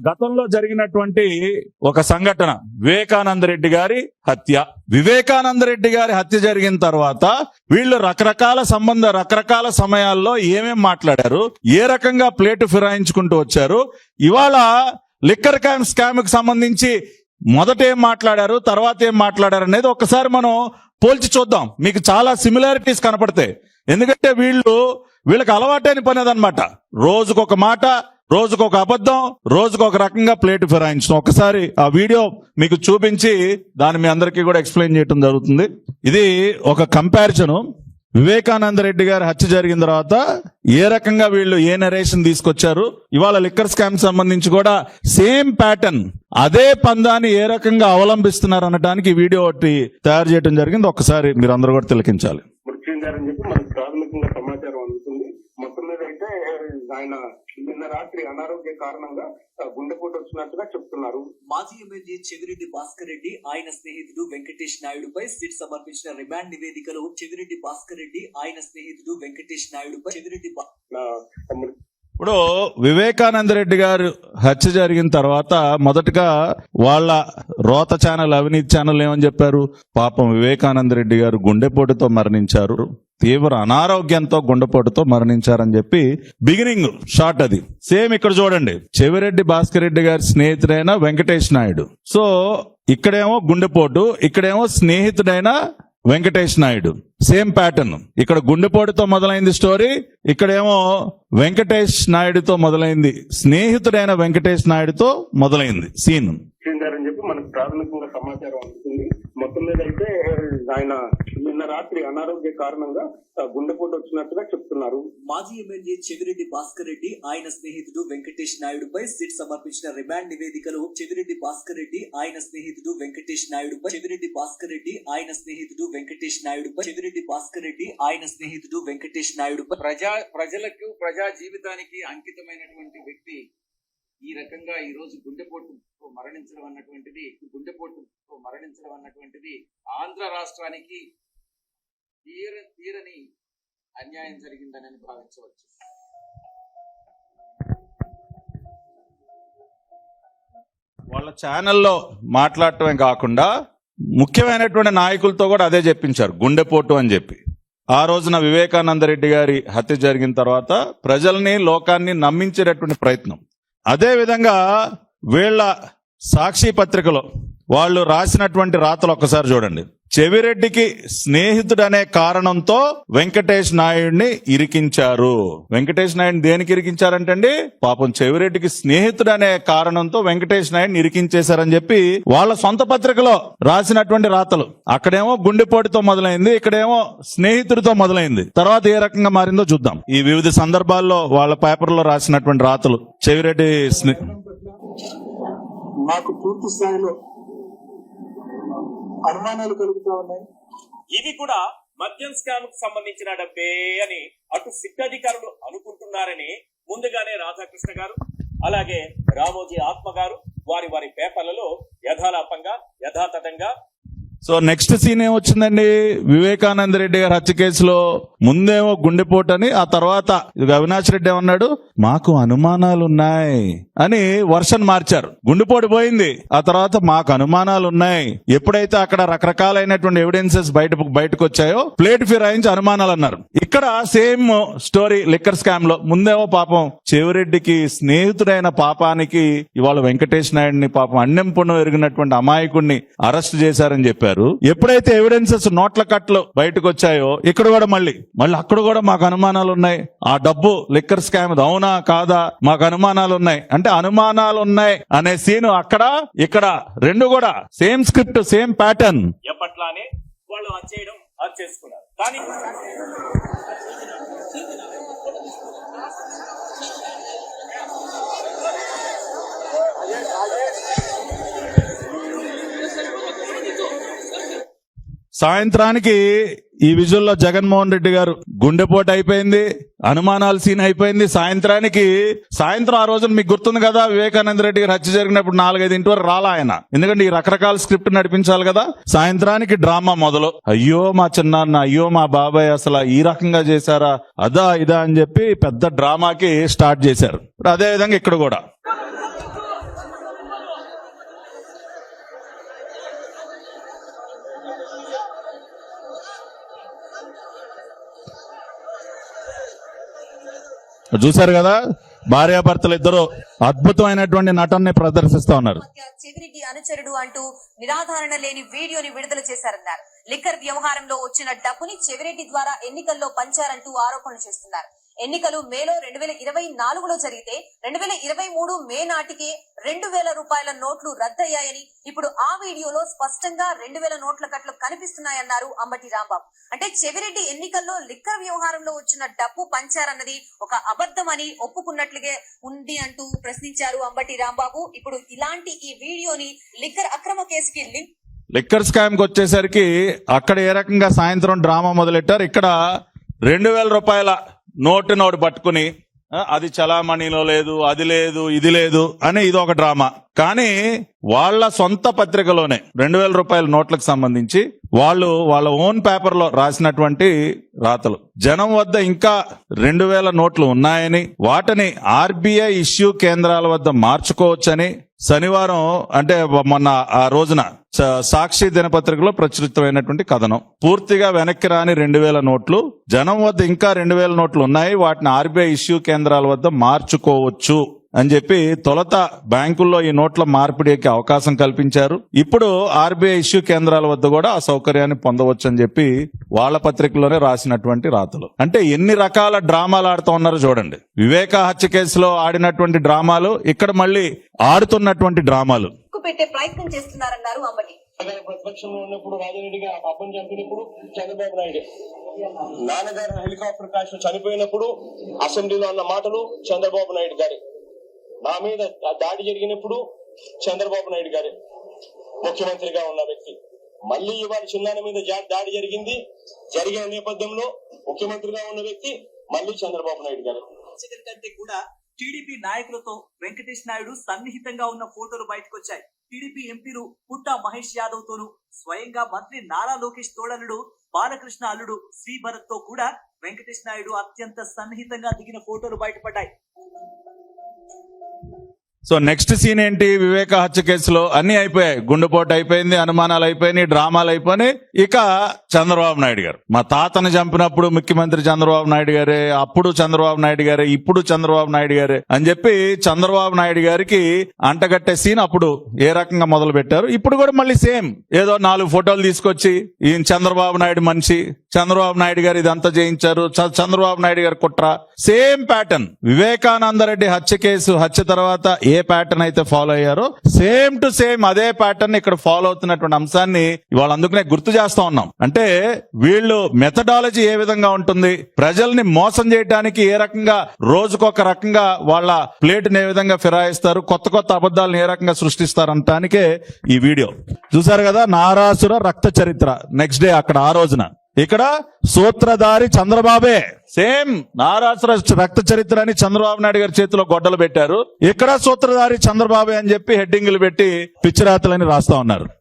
గతంలో జరిగినటువంటి ఒక సంఘటన వివేకానంద రెడ్డి గారి హత్య. వివేకానంద రెడ్డి గారి హత్య జరిగిన తర్వాత వీళ్ళు రకరకాల సమయాల్లో ఏమేం మాట్లాడారు, ఏ రకంగా ప్లేటు ఫిరాయించుకుంటూ వచ్చారు, ఇవాళ లిక్కర్ స్కామ్ కి సంబంధించి మొదట ఏం మాట్లాడారు, తర్వాత ఏం మాట్లాడారు అనేది ఒకసారి మనం పోల్చి చూద్దాం. మీకు చాలా సిమిలారిటీస్ కనపడతాయి. ఎందుకంటే వీళ్ళకి అలవాటైన పని అదనమాట. రోజుకొక మాట, రోజుకొక అబద్ధం, రోజుకొక రకంగా ప్లేట్ ఫిరాయించడం. ఒకసారి ఆ వీడియో మీకు చూపించి దాన్ని మీ అందరికీ కూడా ఎక్స్ప్లెయిన్ చేయడం జరుగుతుంది. ఇది ఒక కంపారిజన్. వివేకానంద రెడ్డి గారి హత్య జరిగిన తర్వాత ఏ రకంగా వీళ్ళు ఏ నరేషన్ తీసుకొచ్చారు, ఇవాళ లిక్కర్ స్కామ్ సంబంధించి కూడా సేమ్ ప్యాటర్న్, అదే పందాన్ని ఏ రకంగా అవలంబిస్తున్నారు అనడానికి ఈ వీడియో ఒకటి తయారు చేయడం జరిగింది. ఒకసారి మీరు అందరూ కూడా తిలకించాలి. ప్రాథమికంగా సమాచారం అందుతుంది. మొత్తం మీద అయితే ఆయన నిన్న రాత్రి అనారోగ్య కారణంగా గుండెపోటు వచ్చినట్టుగా చెప్తున్నారు. మాజీ ఎమ్మెల్యే చెవిరెడ్డి భాస్కర్ రెడ్డి ఆయన స్నేహితుడు వెంకటేష్ నాయుడుపై సిట్ సమర్పించిన రిమాండ్ నివేదికలో చెవిరెడ్డి భాస్కర్ రెడ్డి ఆయన స్నేహితుడు వెంకటేష్ నాయుడుపై ఇప్పుడు వివేకానంద రెడ్డి గారు హత్య జరిగిన తర్వాత మొదటగా వాళ్ళ రోత ఛానల్, అవినీతి ఛానల్ ఏమని చెప్పారు, పాపం వివేకానంద రెడ్డి గారు గుండెపోటుతో మరణించారు, తీవ్ర అనారోగ్యంతో గుండెపోటుతో మరణించారని చెప్పి బిగినింగ్ షాట్ అది. సేమ్ ఇక్కడ చూడండి, చెవిరెడ్డి భాస్కర్ రెడ్డి గారి స్నేహితుడైన వెంకటేష్ నాయుడు. సో ఇక్కడేమో గుండెపోటు, ఇక్కడేమో స్నేహితుడైన వెంకటేష్ నాయుడు. Same pattern. ఇక్కడ గుండెపోటుతో మొదలైంది స్టోరీ, ఇక్కడేమో వెంకటేష్ నాయుడుతో మొదలైంది, స్నేహితుడైన వెంకటేష్ నాయుడుతో మొదలైంది సీన్. అని చెప్పి మనకు ప్రాథమికంగా సమాచారం అందుతుంది. మొత్తం మీద అయితే ఆయన నిన్న రాత్రి అనారోగ్య కారణంగా గుండెపోటు వచ్చినట్టుగా చెప్తున్నారు. మాజీ ఎమ్మెల్యే చెవిరెడ్డి భాస్కర్ రెడ్డి ఆయన స్నేహితుడు వెంకటేష్ నాయుడుపై సిట్ సమర్పించిన రిమాండ్ నివేదికలో చెవిరెడ్డి భాస్కర్ రెడ్డి ఆయన స్నేహితుడు వెంకటేష్ నాయుడుపై చెవిరెడ్డి భాస్కర్ రెడ్డి ఆయన స్నేహితుడు వెంకటేష్ నాయుడుపై చెవిరెడ్డి భాస్కర్ రెడ్డి ఆయన స్నేహితుడు వెంకటేష్ నాయుడుపై ప్రజలకు ప్రజా జీవితానికి అంకితమైనటువంటి వ్యక్తి ఈ రకంగా ఈ రోజు గుండెపోటుతో మరణించడం అన్నటువంటిది ఆంధ్ర రాష్ట్రానికి తీరని అన్యాయం జరిగిందని భావించవచ్చు. వాళ్ళ ఛానల్లో మాట్లాడటమే కాకుండా ముఖ్యమైనటువంటి నాయకులతో కూడా అదే చెప్పించారు, గుండెపోటు అని చెప్పి. ఆ రోజున వివేకానంద రెడ్డి గారి హత్య జరిగిన తర్వాత ప్రజల్ని, లోకాన్ని నమ్మించేటటువంటి ప్రయత్నం. అదే విధంగా వీళ్ళ సాక్షి పత్రికలో వాళ్ళు రాసినటువంటి రాతలు ఒక్కసారి చూడండి. చెవిరెడ్డికి స్నేహితుడనే కారణంతో వెంకటేష్ నాయుడిని ఇరికించారు. వెంకటేష్ నాయుడిని దేనికి ఇరికించారంటండి, పాపం చెవిరెడ్డికి స్నేహితుడనే కారణంతో వెంకటేష్ నాయుడిని ఇరికించేశారని చెప్పి వాళ్ళ సొంత పత్రికలో రాసినటువంటి రాతలు. అక్కడేమో గుండెపోటుతో మొదలైంది, ఇక్కడేమో స్నేహితుడితో మొదలైంది. తర్వాత ఏ రకంగా మారిందో చూద్దాం. ఈ వివిధ సందర్భాల్లో వాళ్ళ పేపర్లో రాసినటువంటి రాతలు. చెవిరెడ్డి నాకు పూర్తి స్థాయిలో అనుమానాలు కలుగుతా ఉన్నాయి. ఇది కూడా మద్యం స్కామ్ కు సంబంధించిన డబ్బే అని అటు సిట్ అధికారులు అనుకుంటున్నారని ముందుగానే రాధాకృష్ణ గారు, అలాగే రామోజీ ఆత్మ గారు వారి పేపర్లలో యథాతథంగా. సో నెక్స్ట్ సీన్ ఏమొచ్చిందండి, వివేకానంద రెడ్డి గారి హత్య కేసులో ముందేమో గుండెపోటని, ఆ తర్వాత అవినాష్ రెడ్డి ఏమన్నాడు, మాకు అనుమానాలున్నాయి అని వర్షన్ మార్చారు. గుండెపోటు పోయింది, ఆ తర్వాత మాకు అనుమానాలున్నాయి. ఎప్పుడైతే అక్కడ రకరకాలైనటువంటి ఎవిడెన్సెస్ బయటకు వచ్చాయో ప్లేట్ ఫిరాయించి అనుమానాలు అన్నారు. ఇక్కడ సేమ్ స్టోరీ లిక్కర్ స్కామ్ లో ముందేమో పాపం చెవిరెడ్డికి స్నేహితుడైన పాపానికి ఇవాళ వెంకటేష్ నాయుడిని పాపం అన్నెం పుణ్యం ఎరిగినటువంటి అమాయకుడిని అరెస్ట్ చేశారని చెప్పారు. ఎప్పుడైతే ఎవిడెన్సెస్ నోట్ల కట్లు బయటకు వచ్చాయో ఇక్కడ కూడా మళ్ళీ అక్కడ కూడా మాకు అనుమానాలు ఉన్నాయి, ఆ డబ్బు లిక్కర్ స్కామ్ అవునా కాదా మాకు అనుమానాలు ఉన్నాయి అంటే అనుమానాలు ఉన్నాయి అనే సీను అక్కడ ఇక్కడ రెండు కూడా సేమ్ స్క్రిప్ట్, సేమ్ ప్యాటర్న్. ఎప్పట్లానే వాళ్ళు అది చేసుకున్నారు. కానీ సాయంత్రానికి ఈ విజువల్లో జగన్మోహన్ రెడ్డి గారు గుండెపోటు అయిపోయింది, అనుమానాల సీన్ అయిపోయింది. సాయంత్రం ఆ రోజున మీకు గుర్తుంది కదా, వివేకానంద రెడ్డి గారు హత్య జరిగినప్పుడు 4-5 వరకు రాలా ఆయన, ఎందుకంటే ఈ రకరకాల స్క్రిప్ట్ నడిపించాలి కదా. సాయంత్రానికి డ్రామా మొదలు. అయ్యో మా చిన్నాన్న, అయ్యో మా బాబాయ్ అసలు ఈ రకంగా చేశారా, అదా ఇదా అని చెప్పి పెద్ద డ్రామాకి స్టార్ట్ చేశారు. అదే విధంగా ఇక్కడ కూడా చూశారు కదా, భార్యాభర్తలు ఇద్దరు అద్భుతమైనటువంటి నటనని ప్రదర్శిస్తా ఉన్నారు. చెవిరెడ్డి అనుచరుడు అంటూ నిరాధారణ లేని వీడియోని విడుదల చేశారన్నారు. లిక్కర్ వ్యవహారంలో వచ్చిన డబ్బుని చెవిరెడ్డి ద్వారా ఎన్నికల్లో పంచారంటూ ఆరోపణలు చేస్తున్నారు. ఎన్నికలు మేలో 2024లో జరిగితే 2023 మే నాటికే 2000 రూపాయల నోట్లు రద్దయ్యాయని, ఇప్పుడు ఆ వీడియోలో స్పష్టంగా 2000 నోట్ల కట్లు కనిపిస్తున్నాయన్నారు అంబటి రాంబాబు. అంటే చెవిరెడ్డి ఎన్నికల్లో లిక్కర్ వ్యవహారంలో వచ్చిన డబ్బు పంచారన్నది ఒక అబద్ధమని ఒప్పుకున్నట్లుగే ఉంది అంటూ ప్రశ్నించారు అంబటి రాంబాబు. ఇప్పుడు ఇలాంటి ఈ వీడియోని లిక్కర్ అక్రమ కేసుకి లిక్కర్ స్కామ్ కి వచ్చేసరికి అక్కడ ఏ రకంగా సాయంత్రం డ్రామా మొదలెట్టారు. ఇక్కడ 2000 రూపాయల నోటు పట్టుకుని అది చలామణిలో లేదు, అది లేదు, ఇది లేదు అని ఇది ఒక డ్రామా. కానీ వాళ్ళ సొంత పత్రికలోనే 2000 రూపాయల నోట్లకు సంబంధించి వాళ్ళ ఓన్ పేపర్ లో రాసినటువంటి రాతలు, జనం వద్ద ఇంకా 2000 నోట్లు ఉన్నాయని, వాటిని ఆర్బీఐ ఇష్యూ కేంద్రాల వద్ద మార్చుకోవచ్చని శనివారం అంటే మొన్న ఆ రోజున సాక్షి దినపత్రికలో ప్రచురితమైనటువంటి కథనం. పూర్తిగా వెనక్కి రాని 2000 నోట్లు, జనం వద్ద ఇంకా 2000 నోట్లు ఉన్నాయి, వాటిని ఆర్బీఐ ఇష్యూ కేంద్రాల వద్ద మార్చుకోవచ్చు అని చెప్పి తొలత బ్యాంకుల్లో ఈ నోట్ల మార్పిడికి అవకాశం కల్పించారు. ఇప్పుడు ఆర్బీఐ ఇష్యూ కేంద్రాల వద్ద కూడా ఆ సౌకర్యాన్ని పొందవచ్చు అని చెప్పి వాళ్ళ పత్రికలోనే రాసినటువంటి రాతలు. అంటే ఎన్ని రకాల డ్రామాలు ఆడుతూ ఉన్నారో చూడండి. వివేక హత్య కేసులో ఆడినటువంటి డ్రామాలు ఇక్కడ మళ్ళీ ఆడుతున్నటువంటి డ్రామాలు. పెట్టే ప్రయత్నం చేస్తున్నారన్నారు అంబటి. ప్రతిపక్షంలో ఉన్నప్పుడు రాజారెడ్డిగా అబ్బని చంపినప్పుడు చంద్రబాబు నాయుడు, నాన్నగారు హెలికాప్టర్ క్రాష్ లో చనిపోయినప్పుడు అసెంబ్లీలో అన్న మాటలు చంద్రబాబు నాయుడు గారి, నా మీద దాడి జరిగినప్పుడు చంద్రబాబు నాయుడు గారి ముఖ్యమంత్రిగా ఉన్న వ్యక్తి. మళ్ళీ ఇవాళ చిన్నాన్న మీద దాడి జరిగిన నేపథ్యంలో ముఖ్యమంత్రిగా ఉన్న వ్యక్తి మళ్ళీ చంద్రబాబు నాయుడు గారు. కంటే కూడా టీడీపీ నాయకులతో వెంకటేష్ నాయుడు సన్నిహితంగా ఉన్న ఫోటోలు బయటకు వచ్చాయి. టీడీపీ ఎంపీలు పుట్టా మహేష్ యాదవ్ తోనూ, స్వయంగా మంత్రి నారా లోకేష్ తోడలుడు బాలకృష్ణ అల్లుడు శ్రీభరత్ తో కూడా వెంకటేష్ నాయుడు అత్యంత సన్నిహితంగా దిగిన ఫోటోలు బయటపడ్డాయి. సో నెక్స్ట్ సీన్ ఏంటి? వివేక హత్య కేసులో అన్ని అయిపోయాయి, గుండెపోటు అయిపోయింది, అనుమానాలు అయిపోయినాయి, డ్రామాలు అయిపోయినాయి. ఇక చంద్రబాబు నాయుడు గారు, మా తాతను చంపినప్పుడు ముఖ్యమంత్రి చంద్రబాబు నాయుడు గారే, అప్పుడు చంద్రబాబు నాయుడు గారే, ఇప్పుడు చంద్రబాబు నాయుడు గారే అని చెప్పి చంద్రబాబు నాయుడు గారికి అంటగట్టే సీన్ అప్పుడు ఏ రకంగా మొదలు పెట్టారు. ఇప్పుడు కూడా మళ్ళీ సేమ్, ఏదో 4 ఫోటోలు తీసుకొచ్చి ఈయన చంద్రబాబు నాయుడు మనిషి, చంద్రబాబు నాయుడు గారు ఇదంతా చేయించారు, చంద్రబాబు నాయుడు గారు కుట్ర, సేమ్ ప్యాటర్న్. వివేకానందరెడ్డి హత్య తర్వాత ఏ ప్యాటర్న్ అయితే ఫాలో అయ్యారో సేమ్ టు సేమ్ అదే ప్యాటర్న్ ఇక్కడ ఫాలో అవుతున్నటువంటి అంశాన్ని ఇవాళ అందుకనే గుర్తు చేస్తా ఉన్నాం. అంటే వీళ్ళు మెథడాలజీ ఏ విధంగా ఉంటుంది, ప్రజల్ని మోసం చేయడానికి ఏ రకంగా రోజుకొక రకంగా వాళ్ళ ప్లేట్ని ఏ విధంగా ఫిరాయిస్తారు, కొత్త అబద్ధాలను ఏ రకంగా సృష్టిస్తారంటానికే ఈ వీడియో చూసారు కదా. నారాసుర రక్త చరిత్ర. నెక్స్ట్ డే అక్కడ ఆ రోజున ఇక్కడ సూత్రధారి చంద్రబాబే, సేమ్ నారాసుర రక్త చరిత్ర అని చంద్రబాబు నాయుడు గారి చేతిలో గొడ్డలు పెట్టారు. ఇక్కడ సూత్రధారి చంద్రబాబే అని చెప్పి హెడ్డింగ్లు పెట్టి పిచ్చిరాతలని రాస్తా ఉన్నారు.